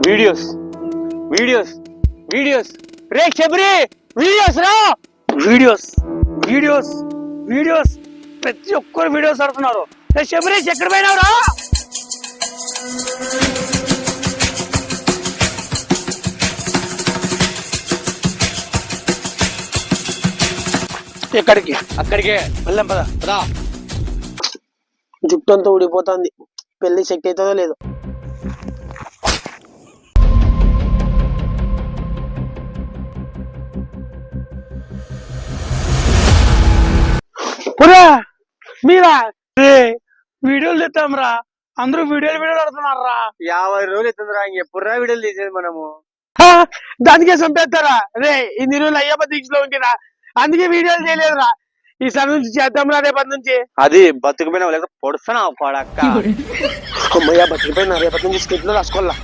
Videos videos videos రే Sabari videos రా videos videos videos ప్రతి ఒక్కరు వీడియోస్ ఆడుతున్నారు. రే శబరి ఎక్కడ పోయినావు రా? ఎక్కడికి? అక్కడికే వెళ్ళాం పదా. రా. జుట్టు అంతా ఊడిపోతుంది. పెళ్లి శక్తి అవుతుందో లేదో. పురా మీరా రే వీడియోలు తెస్తాం రా. అందరూ వీడియోలు ఆడుతున్నారు రా. 50 రోజులు అవుతుందిరా, ఇంకెప్పుడురా వీడియోలు తీసేది మనము? దానికే చంపేస్తారా రే? ఇన్ని రోజులు అయ్యప్ప దీక్షలో ఉంటిరా, అందుకే వీడియోలు చేయలేదురా. ఈసారి నుంచి చేద్దాం రా, రేపటి నుంచి. అది బతుకుపోయినా లేకపోతే పొడుస్తున్నా పడక్క. అమ్మయ్య బతికిపోయినా, రేపటి నుంచి స్క్రిప్ట్ లో రాసుకోవాలా.